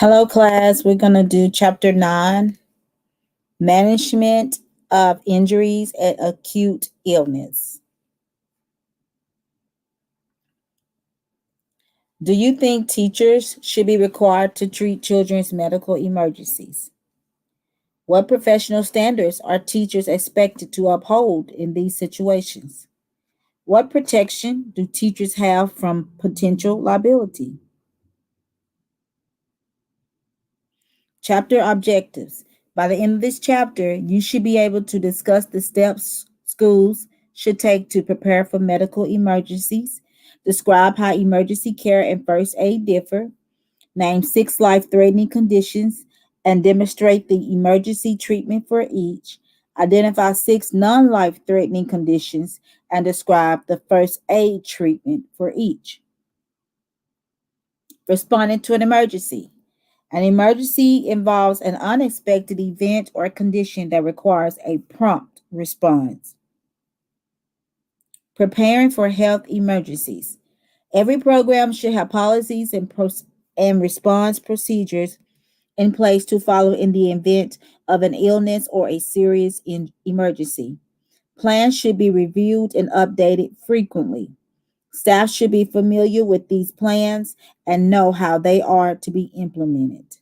Hello, class. We're going to do chapter 9, management of injuries and acute illness. Do you think teachers should be required to treat children's medical emergencies? What professional standards are teachers expected to uphold in these situations? What protection do teachers have from potential liability? Chapter objectives. By the end of this chapter, you should be able to discuss the steps schools should take to prepare for medical emergencies, describe how emergency care and first aid differ, name 6 life threatening conditions, and demonstrate the emergency treatment for each, identify 6 non life threatening conditions, and describe the first aid treatment for each. Responding to an emergency. An emergency involves an unexpected event or condition that requires a prompt response. Preparing for health emergencies. Every program should have policies and response procedures in place to follow in the event of an illness or a serious emergency. Plans should be reviewed and updated frequently. Staff should be familiar with these plans and know how they are to be implemented.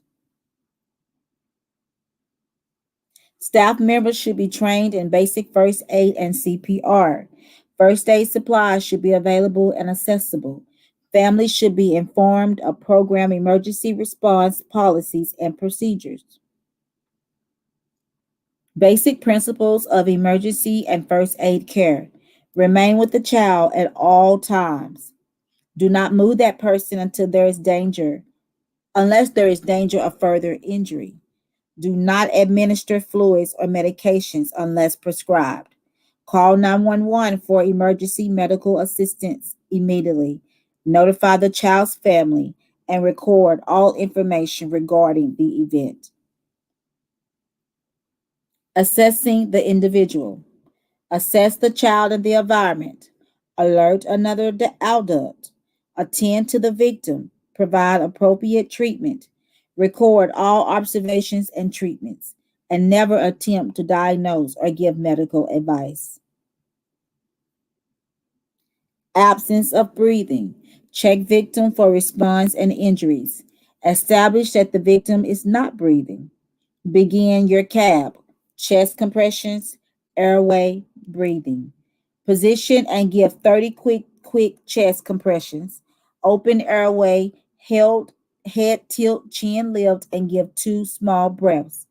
Staff members should be trained in basic first aid and CPR. First aid supplies should be available and accessible. Families should be informed of program emergency response policies and procedures. Basic principles of emergency and first aid care. Remain with the child at all times. Do not move that person unless there is danger of further injury. Do not administer fluids or medications unless prescribed. Call 911 for emergency medical assistance immediately. Notify the child's family and record all information regarding the event. Assessing the individual. Assess the child and the environment. Alert another adult. Attend to the victim. Provide appropriate treatment. Record all observations and treatments. And never attempt to diagnose or give medical advice. Absence of breathing. Check victim for response and injuries. Establish that the victim is not breathing. Begin your CAB, chest compressions, airway, breathing. Position and give 30 quick chest compressions. Open airway, held head tilt, chin lift, and give 2 small breaths.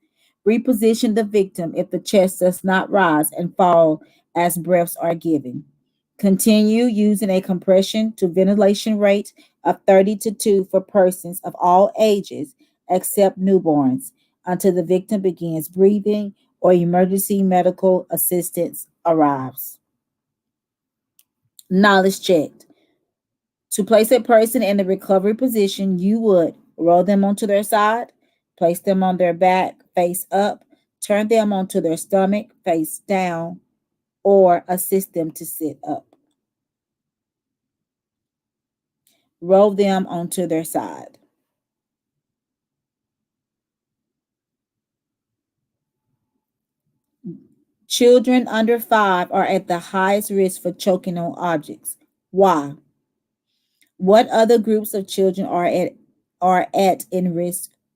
Reposition the victim if the chest does not rise and fall as breaths are given. Continue using a compression to ventilation rate of 30 to 2 for persons of all ages except newborns until the victim begins breathing or emergency medical assistance arrives. Knowledge checked. To place a person in the recovery position, you would roll them onto their side, place them on their back, face up, turn them onto their stomach, face down, or assist them to sit up. Roll them onto their side. Children under 5 are at the highest risk for choking on objects. Why? What other groups of children are at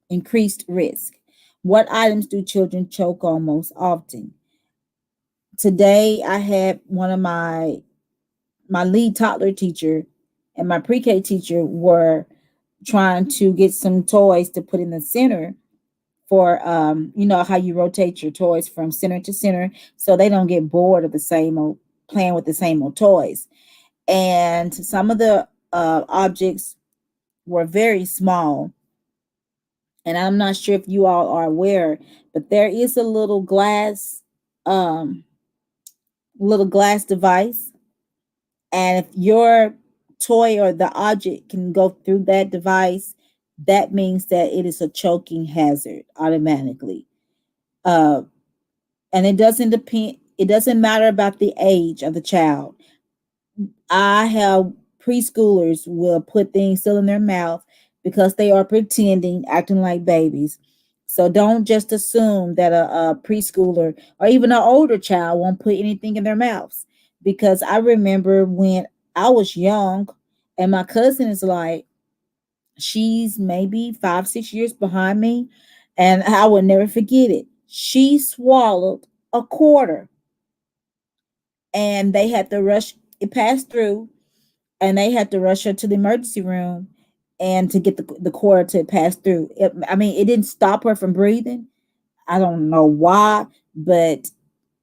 increased risk? What items do children choke on most often? Today I had one of my lead toddler teacher and my pre-K teacher were trying to get some toys to put in the center for you know how you rotate your toys from center to center so they don't get bored of the same old playing with the same old toys. And some of the objects were very small. And I'm not sure if you all are aware, but there is a um, little glass device, and if your toy or the object can go through that device, that means that it is a choking hazard automatically. Uh, and it doesn't depend. It doesn't matter about the age of the child. I have preschoolers will put things still in their mouth because they are pretending, acting like babies. So don't just assume that a preschooler or even an older child won't put anything in their mouths. Because I remember when I was young, and my cousin is like, she's maybe 5, 6 years behind me, and I will never forget it. She swallowed a quarter, and they had to rush. It passed through, and they had to rush her to the emergency room, and to get the quarter to pass through. I mean, it didn't stop her from breathing. I don't know why, but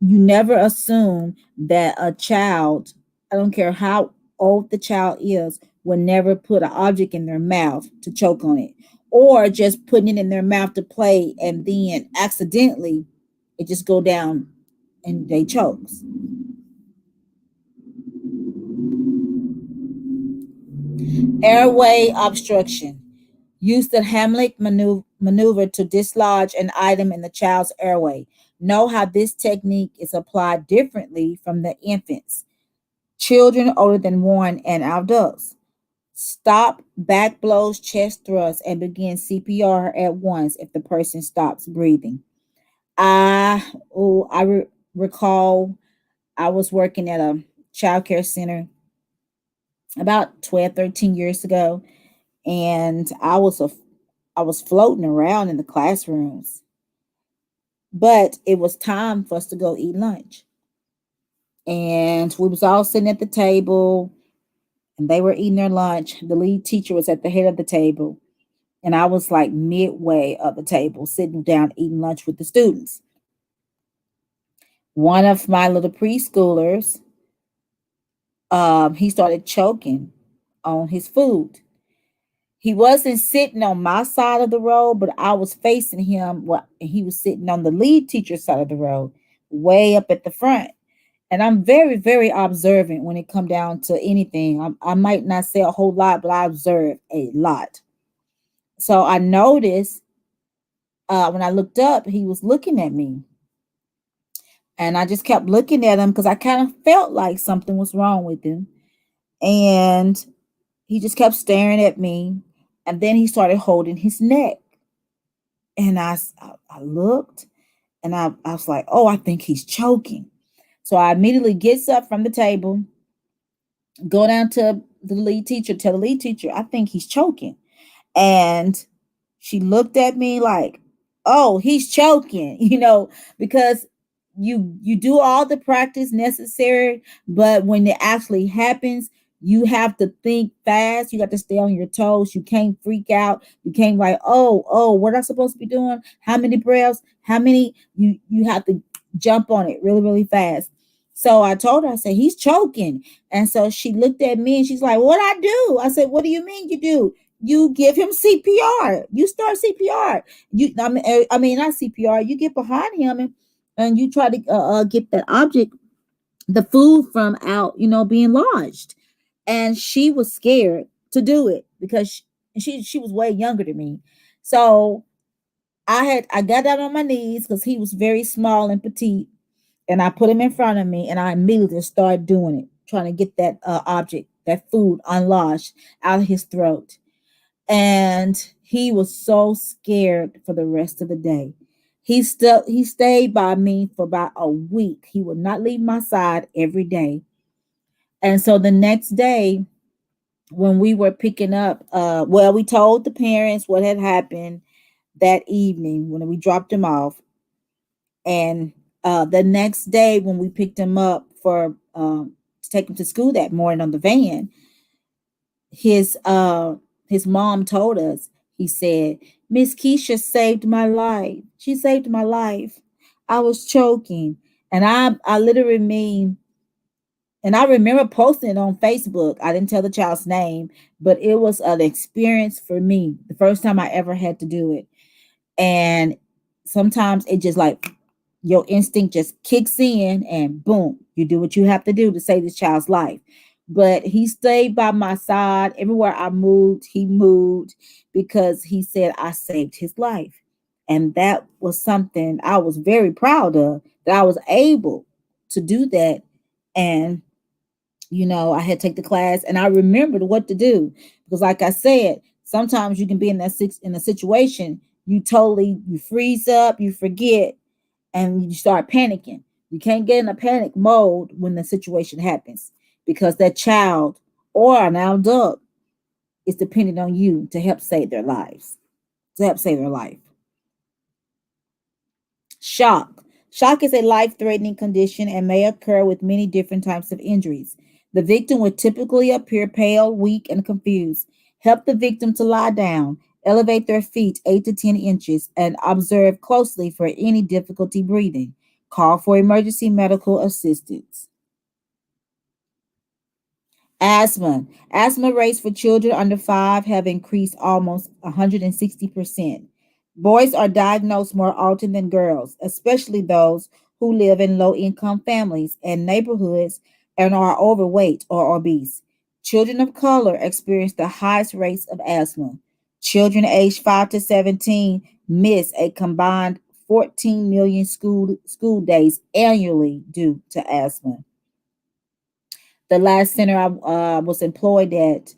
you never assume that a child, I don't care how old the child is, will never put an object in their mouth to choke on it, or just putting it in their mouth to play, and then accidentally it just go down and they chokes. Airway obstruction. Use the Heimlich maneuver to dislodge an item in the child's airway. Know how this technique is applied differently from the infants, children older than 1, and adults. Stop back blows, chest thrusts, and begin CPR at once if the person stops breathing. I recall I was working at a child care center about 12, 13 years ago, and I was floating around in the classrooms, but it was time for us to go eat lunch. And we was all sitting at the table, and they were eating their lunch. The lead teacher was at the head of the table, and I was like midway of the table, sitting down eating lunch with the students. One of my little preschoolers, he started choking on his food. He wasn't sitting on my side of the road, but I was facing him. He was sitting on the lead teacher's side of the road, way up at the front. And I'm very, very observant when it come down to anything. I might not say a whole lot, but I observe a lot. So I noticed, when I looked up, he was looking at me, and I just kept looking at him because I kind of felt like something was wrong with him. And he just kept staring at me, and then he started holding his neck. And I looked, and I was like, oh, I think he's choking. So I immediately gets up from the table, go down to the lead teacher, tell the lead teacher, I think he's choking. And she looked at me like, oh, he's choking, because you do all the practice necessary, but when it actually happens, you have to think fast. You got to stay on your toes. You can't freak out. You can't like, oh, what am I supposed to be doing? How many breaths? How many? You have to jump on it really, really fast. So I told her, I said, he's choking. And so she looked at me and she's like, what I do? I said, what do you mean you do? You give him CPR. You start CPR. I mean, not CPR. You get behind him, and you try to get that object, the food from out, being lodged. And she was scared to do it because she was way younger than me. So I got down on my knees because he was very small and petite, and I put him in front of me, and I immediately started doing it, trying to get that object, that food, unlodged out of his throat. And he was so scared for the rest of the day. He stayed by me for about a week. He would not leave my side every day. And so the next day, when we were picking up, well, we told the parents what had happened that evening when we dropped him off. And the next day, when we picked him up to take him to school that morning on the van, his uh his mom told us, he said, Miss Keisha saved my life. She saved my life. I was choking. And I literally mean, and I remember posting it on Facebook. I didn't tell the child's name, but it was an experience for me, the first time I ever had to do it. And sometimes it just like your instinct just kicks in, and boom, you do what you have to do to save this child's life. But he stayed by my side everywhere I moved. He moved because he said I saved his life. And that was something I was very proud of, that I was able to do that. And I had to take the class, and I remembered what to do because, like I said, Sometimes you can be in in a situation, you freeze up, you forget, and you start panicking. You can't get in a panic mode when the situation happens because that child or an adult is dependent on you to help save their lives, to help save their life. Shock. Shock is a life threatening condition and may occur with many different types of injuries. The victim would typically appear pale, weak, and confused. Help the victim to lie down, elevate their feet 8 to 10 inches, and observe closely for any difficulty breathing. Call for emergency medical assistance. Asthma. Asthma rates for children under 5 have increased almost 160%. Boys are diagnosed more often than girls, especially those who live in low income families and neighborhoods and are overweight or obese. Children of color experience the highest rates of asthma. Children aged 5 to 17 miss a combined 14 million school days annually due to asthma. The last center I was employed at,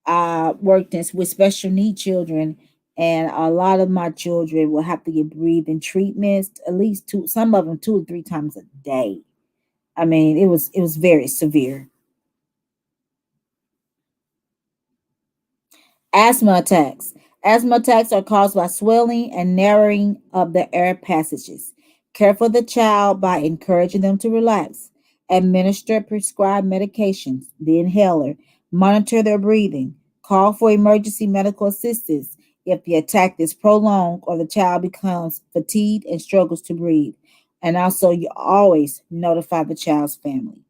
I worked with special need children, and a lot of my children will have to get breathing treatments at least two, some of them 2 or 3 times a day. I mean, it was very severe. Asthma attacks. Asthma attacks are caused by swelling and narrowing of the air passages. Care for the child by encouraging them to relax. Administer prescribed medications, the inhaler. Monitor their breathing. Call for emergency medical assistance if the attack is prolonged or the child becomes fatigued and struggles to breathe. And also, you always notify the child's family.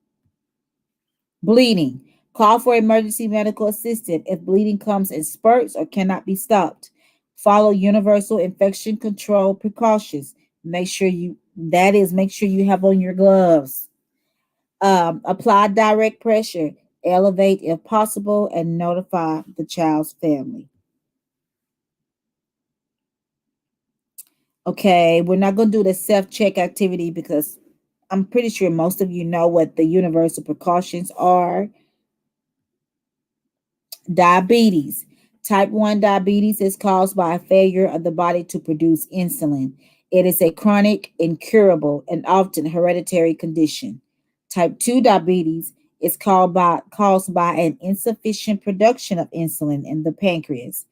Bleeding. Call for emergency medical assistance if bleeding comes in spurts or cannot be stopped. Follow universal infection control precautions. Make sure you have on your gloves. Apply direct pressure. Elevate if possible and notify the child's family. Okay, we're not going to do the self check activity because I'm pretty sure most of you know what the universal precautions are. Diabetes. Type 1 diabetes is caused by a failure of the body to produce insulin. It is a chronic, incurable, and often hereditary condition. Type 2 diabetes is caused by an insufficient production of insulin in the pancreas.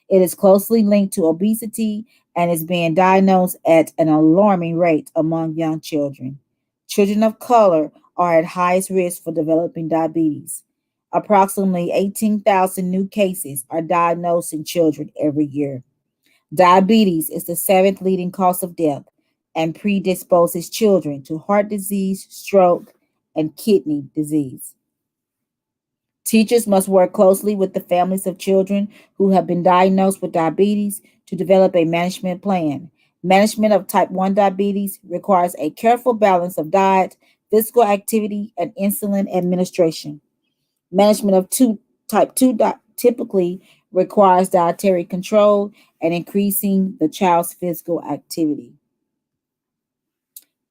It is closely linked to obesity and is being diagnosed at an alarming rate among young children. Children of color are at highest risk for developing diabetes. Approximately 18,000 new cases are diagnosed in children every year. Diabetes is the seventh leading cause of death and predisposes children to heart disease, stroke, and kidney disease. Teachers must work closely with the families of children who have been diagnosed with diabetes to develop a management plan. Management of type 1 diabetes requires a careful balance of diet, physical activity, and insulin administration. Management of type 2 typically requires dietary control and increasing the child's physical activity.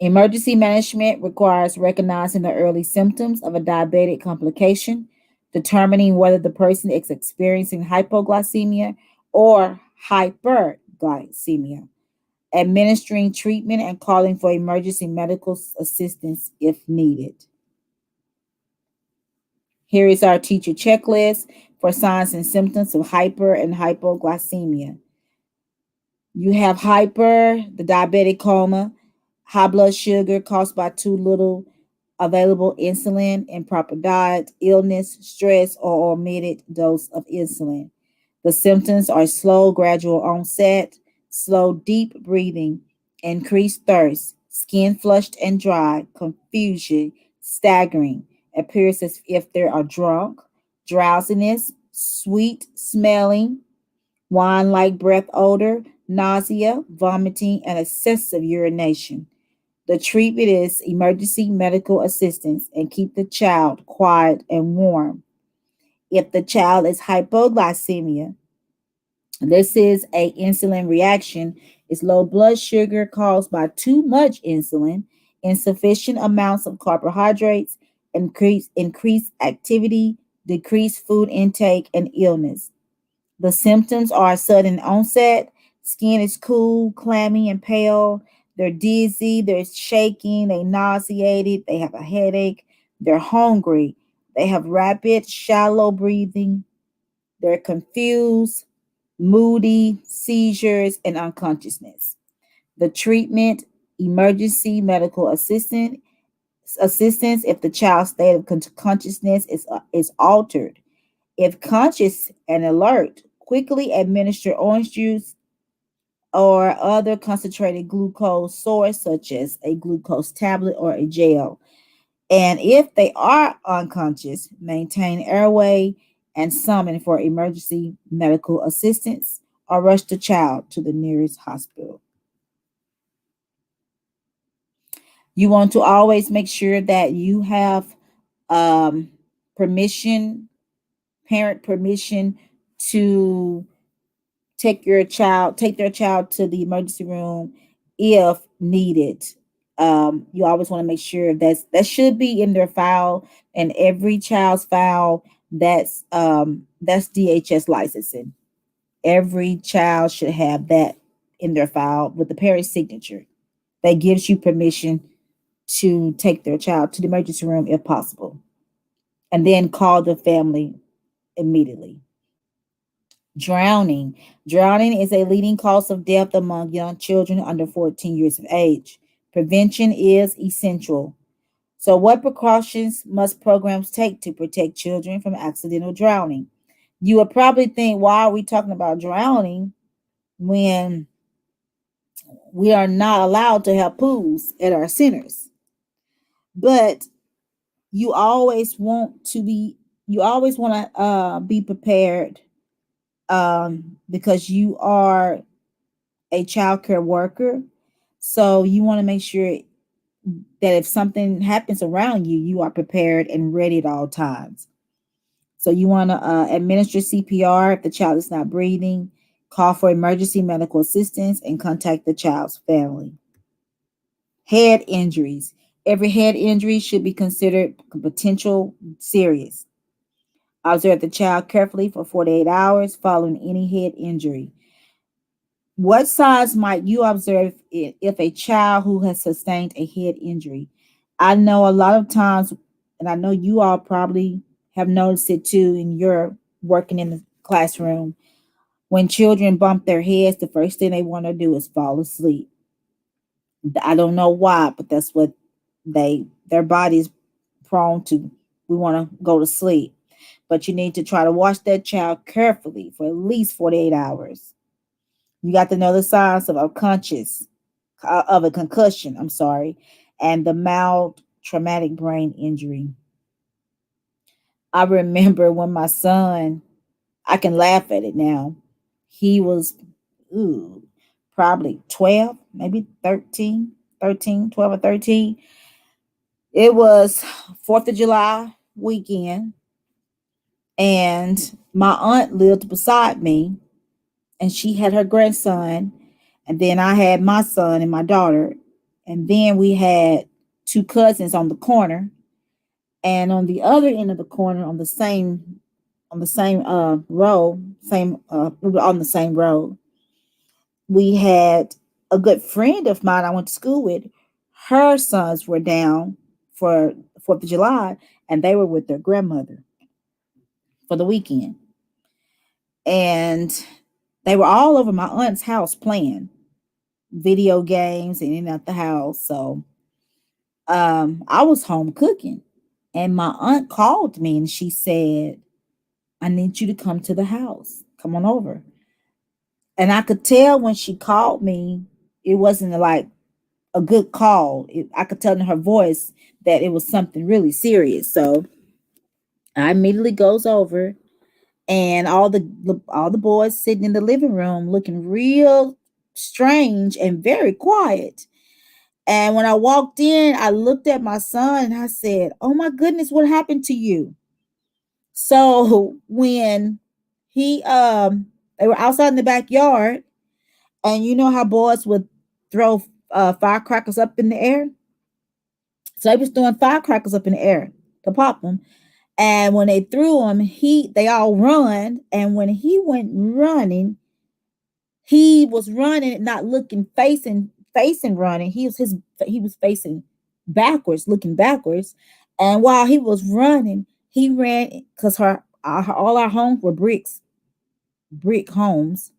Emergency management requires recognizing the early symptoms of a diabetic complication, determining whether the person is experiencing hypoglycemia or hyperglycemia, administering treatment, and calling for emergency medical assistance if needed. Here is our teacher checklist for signs and symptoms of hyper and hypoglycemia. You have hyper, the diabetic coma, high blood sugar caused by too little available insulin, improper diet, illness, stress, or omitted dose of insulin. The symptoms are slow, gradual onset, slow, deep breathing, increased thirst, skin flushed and dry, confusion, staggering, appears as if they are drunk, drowsiness, sweet smelling, wine like breath odor, nausea, vomiting, and excessive urination. The treatment is emergency medical assistance and keep the child quiet and warm. If the child is hypoglycemia, this is a insulin reaction. It's low blood sugar caused by too much insulin, insufficient amounts of carbohydrates, increased activity, decreased food intake, and illness. The symptoms are sudden onset, skin is cool, clammy, and pale. They're dizzy, they're shaking, they nauseated, they have a headache, they're hungry, they have rapid, shallow breathing, they're confused, moody, seizures, and unconsciousness. The treatment, emergency medical assistance if the child's state of consciousness is altered. If conscious and alert, quickly administer orange juice or other concentrated glucose source, such as a glucose tablet or a gel. And if they are unconscious, maintain airway and summon for emergency medical assistance or rush the child to the nearest hospital. You want to always make sure that you have um, permission, parent permission to take their child to the emergency room if needed. You always want to make sure that should be in their file, and every child's file that's DHS licensing. Every child should have that in their file with the parent's signature. That gives you permission to take their child to the emergency room if possible, and then call the family immediately. Drowning. Drowning is a leading cause of death among young children under 14 years of age. Prevention is essential. So, what precautions must programs take to protect children from accidental drowning? You would probably think, why are we talking about drowning when we are not allowed to have pools at our centers? But you always want to be, you always want to be prepared because you are a child care worker. So you want to make sure that if something happens around you, you are prepared and ready at all times. So you want to administer CPR if the child is not breathing, call for emergency medical assistance, and contact the child's family. Head injuries. Every head injury should be considered potential serious. Observe the child carefully for 48 hours following any head injury. What signs might you observe if a child who has sustained a head injury? I know a lot of times, and I know you all probably have noticed it too in your working in the classroom. When children bump their heads, the first thing they want to do is fall asleep. I don't know why, but that's what their body's prone to. We want to go to sleep. But you need to try to watch that child carefully for at least 48 hours. You got to know the signs of unconscious, of a concussion, I'm sorry, and the mild traumatic brain injury. I remember when my son, I can laugh at it now. He was ooh, probably 12, maybe 12 or 13. It was 4th of July weekend, and my aunt lived beside me, and she had her grandson, and then I had my son and my daughter, and then we had two cousins on the corner, and on the other end of the corner, on the same row, same we were on the same road. We had a good friend of mine I went to school with. Her sons were down for 4th of July, and they were with their grandmother for the weekend, and they were all over my aunt's house playing video games and in and out the house. So I was home cooking, and my aunt called me and she said, I need you to come to the house. Come on over. And I could tell when she called me, it wasn't like a good call. I could tell in her voice that it was something really serious. So I immediately goes over, and all the boys sitting in the living room looking real strange and very quiet. And when I walked in, I looked at my son and I said, "Oh my goodness, what happened to you?" So when he they were outside in the backyard, and you know how boys would throw firecrackers up in the air. So they was throwing firecrackers up in the air to pop them. And when they threw him, they all run. And when he went running, he was running, not looking, facing running. He was facing backwards, looking backwards. And while he was running, he ran because all our homes were brick homes.